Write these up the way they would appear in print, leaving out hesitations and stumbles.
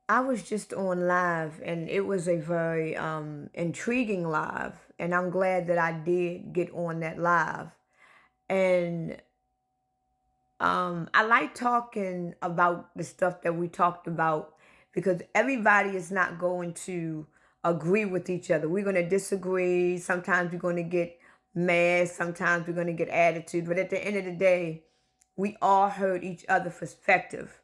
I was just on live and it was a very intriguing live, and I'm glad that I did get on that live. And I like talking about the stuff that we talked about because everybody is not going to agree with each other. We're going to disagree. Sometimes we're going to get mad. Sometimes we're going to get attitude. But at the end of the day, we all heard each other's perspective.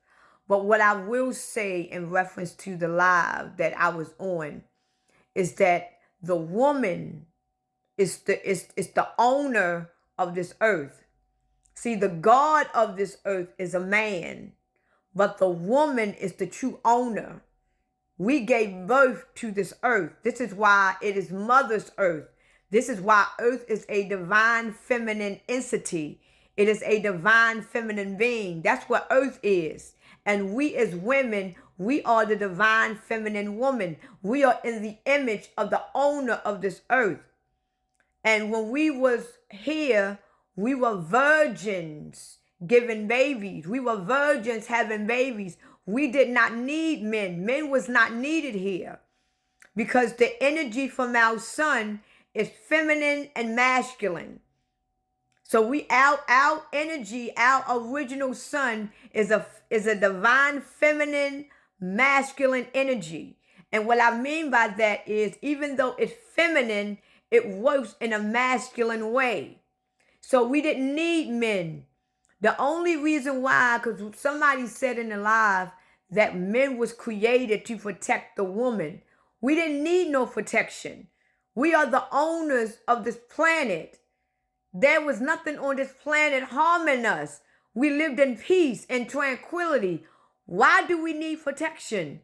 But what I will say in reference to the live that I was on is that the woman is the owner of this earth. See, the God of this earth is a man, but the woman is the true owner. We gave birth to this earth. This is why it is Mother's Earth. This is why earth is a divine feminine entity. It is a divine feminine being. That's what earth is. And we as women, we are the divine feminine woman. We are in the image of the owner of this earth. And when we was here, we were virgins giving babies. We were virgins having babies. We did not need men. Men was not needed here because the energy from our sun is feminine and masculine. So our energy, our original sun is a divine feminine masculine energy. And what I mean by that is even though it's feminine, it works in a masculine way. So we didn't need men. The only reason why, because somebody said in the live that men was created to protect the woman. We didn't need no protection. We are the owners of this planet. There was nothing on this planet harming us. We lived in peace and tranquility. Why do we need protection?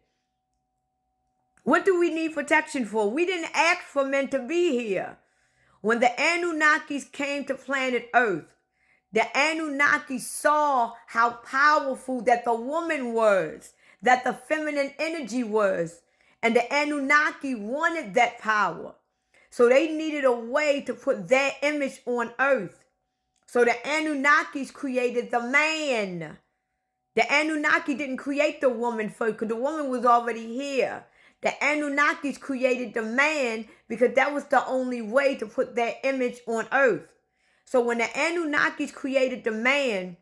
What do we need protection for? We didn't ask for men to be here. When the Anunnakis came to planet Earth, the Anunnaki saw how powerful that the woman was, that the feminine energy was, and the Anunnaki wanted that power. So they needed a way to put their image on Earth. So the Anunnakis created the man. The Anunnaki didn't create the woman first because the woman was already here. The Anunnakis created the man because that was the only way to put their image on Earth. So when the Anunnakis created the man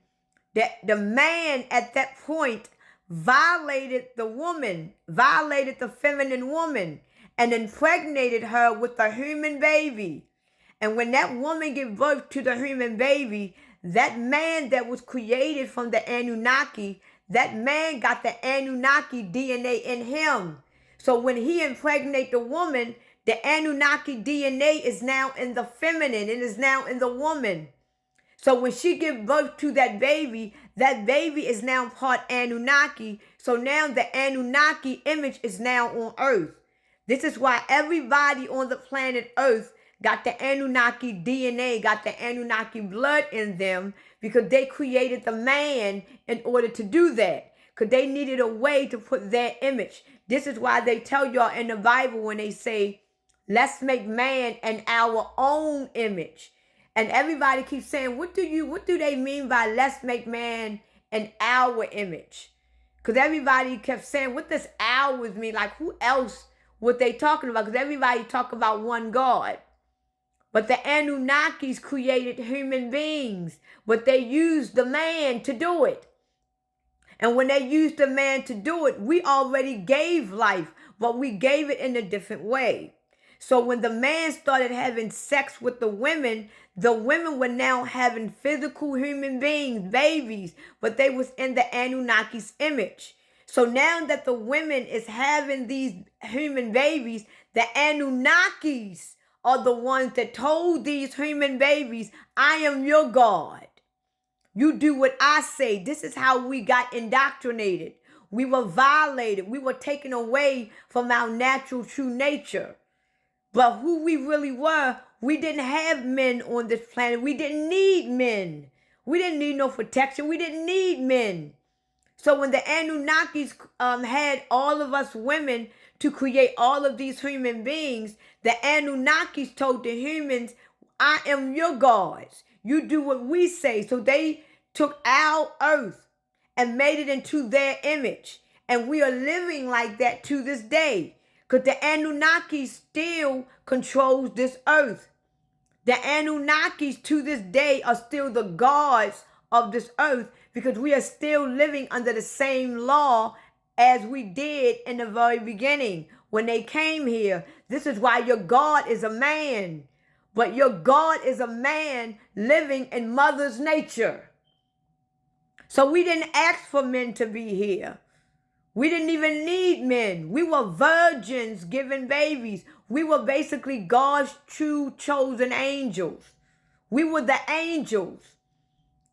at that point violated the woman, violated the feminine woman, and impregnated her with a human baby. And when that woman gave birth to the human baby, that man that was created from the Anunnaki, that man got the Anunnaki DNA in him. So when he impregnated the woman, the Anunnaki DNA is now in the feminine. It is now in the woman. So when she gives birth to that baby is now part Anunnaki. So now the Anunnaki image is now on Earth. This is why everybody on the planet Earth got the Anunnaki DNA, got the Anunnaki blood in them because they created the man in order to do that. Because they needed a way to put their image. This is why they tell y'all in the Bible when they say, let's make man in our own image. And everybody keeps saying, what do they mean by let's make man in our image? Because everybody kept saying, what does ours mean? Like who else what they talking about? Because everybody talk about one God. But the Anunnakis created human beings, but they used the man to do it. And when they used the man to do it, we already gave life, but we gave it in a different way. So when the man started having sex with the women were now having physical human beings, babies, but they was in the Anunnaki's image. So now that the women is having these human babies, the Anunnakis are the ones that told these human babies, I am your God. You do what I say. This is how we got indoctrinated. We were violated. We were taken away from our natural true nature. But who we really were, we didn't have men on this planet. We didn't need men. We didn't need no protection. We didn't need men. So when the Anunnakis had all of us women to create all of these human beings, the Anunnakis told the humans, I am your gods. You do what we say. So they took our earth and made it into their image. And we are living like that to this day. Because the Anunnaki still controls this earth. The Anunnakis to this day are still the gods of this earth because we are still living under the same law as we did in the very beginning when they came here. This is why your God is a man. But your God is a man living in mother's nature. So we didn't ask for men to be here. We didn't even need men. We were virgins giving babies. We were basically God's true chosen angels. We were the angels.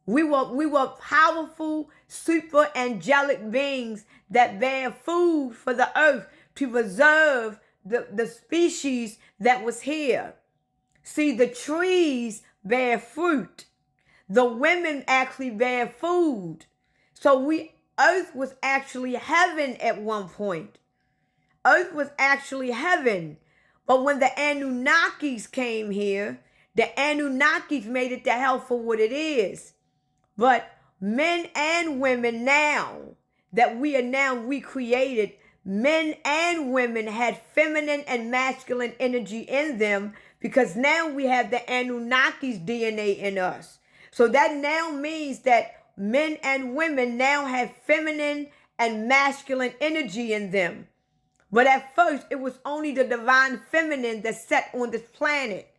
We were powerful, super angelic beings that bear food for the earth to preserve the species that was here. See, the trees bear fruit. The women actually bear food. So earth was actually heaven at one point. Earth was actually heaven. But when the Anunnakis came here, the Anunnakis made it to hell for what it is. But men and women now, that we are now recreated, men and women had feminine and masculine energy in them because now we have the Anunnakis DNA in us. So that now means that men and women now have feminine and masculine energy in them. But at first, it was only the divine feminine that sat on this planet.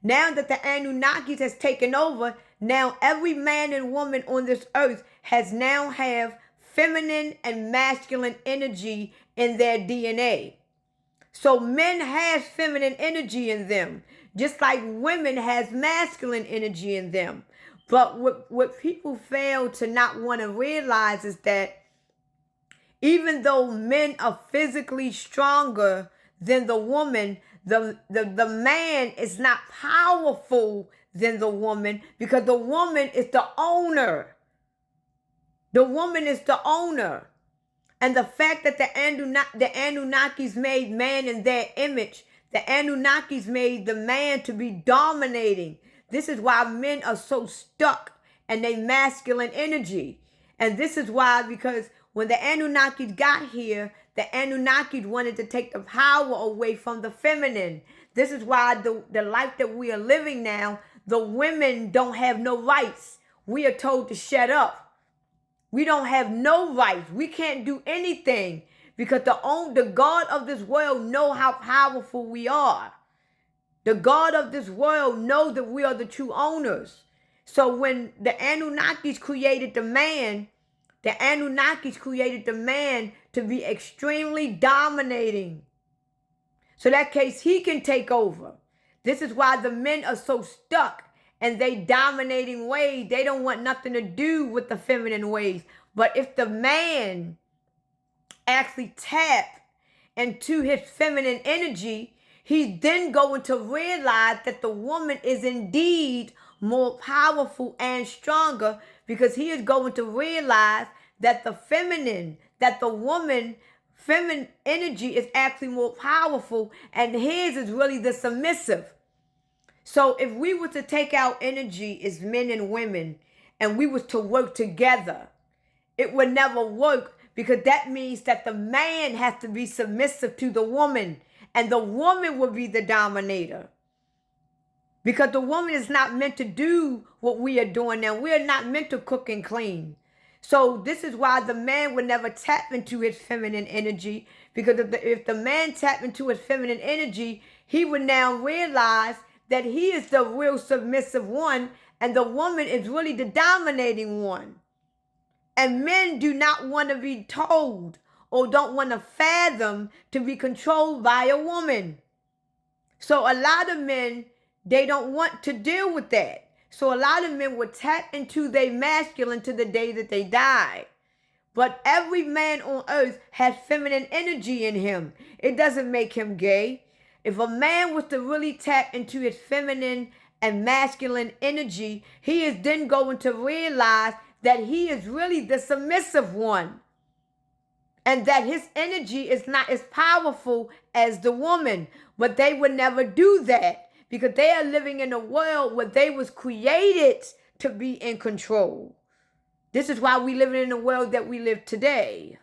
Now that the Anunnakis has taken over, now every man and woman on this earth has now have feminine and masculine energy in their DNA. So men have feminine energy in them, just like women has masculine energy in them. But what people fail to not want to realize is that even though men are physically stronger than the woman, the man is not powerful than the woman because the woman is the owner. The woman is the owner. And the fact that the Anunnakis made man in their image, the Anunnakis made the man to be dominating. This is why men are so stuck in their masculine energy. And this is why, because when the Anunnakis got here, the Anunnakis wanted to take the power away from the feminine. This is why the life that we are living now, the women don't have no rights. We are told to shut up. We don't have no rights. We can't do anything because the God of this world know how powerful we are. The God of this world knows that we are the true owners. So when the Anunnakis created the man, the Anunnakis created the man to be extremely dominating. So that case, he can take over. This is why the men are so stuck in they dominating ways. They don't want nothing to do with the feminine ways. But if the man actually tap into his feminine energy, he's then going to realize that the woman is indeed more powerful and stronger because he is going to realize that the feminine energy is actually more powerful and his is really the submissive. So if we were to take our energy as men and women and we was to work together, it would never work because that means that the man has to be submissive to the woman and the woman will be the dominator. Because the woman is not meant to do what we are doing now. We are not meant to cook and clean. So this is why the man would never tap into his feminine energy. Because if the man tapped into his feminine energy, he would now realize that he is the real submissive one and the woman is really the dominating one. And men do not want to be told or don't want to fathom to be controlled by a woman. So a lot of men, they don't want to deal with that. So a lot of men would tap into their masculine to the day that they die. But every man on earth has feminine energy in him. It doesn't make him gay. If a man was to really tap into his feminine and masculine energy, he is then going to realize that he is really the submissive one. And that his energy is not as powerful as the woman. But they would never do that because they are living in a world where they was created to be in control. This is why we live in the world that we live today.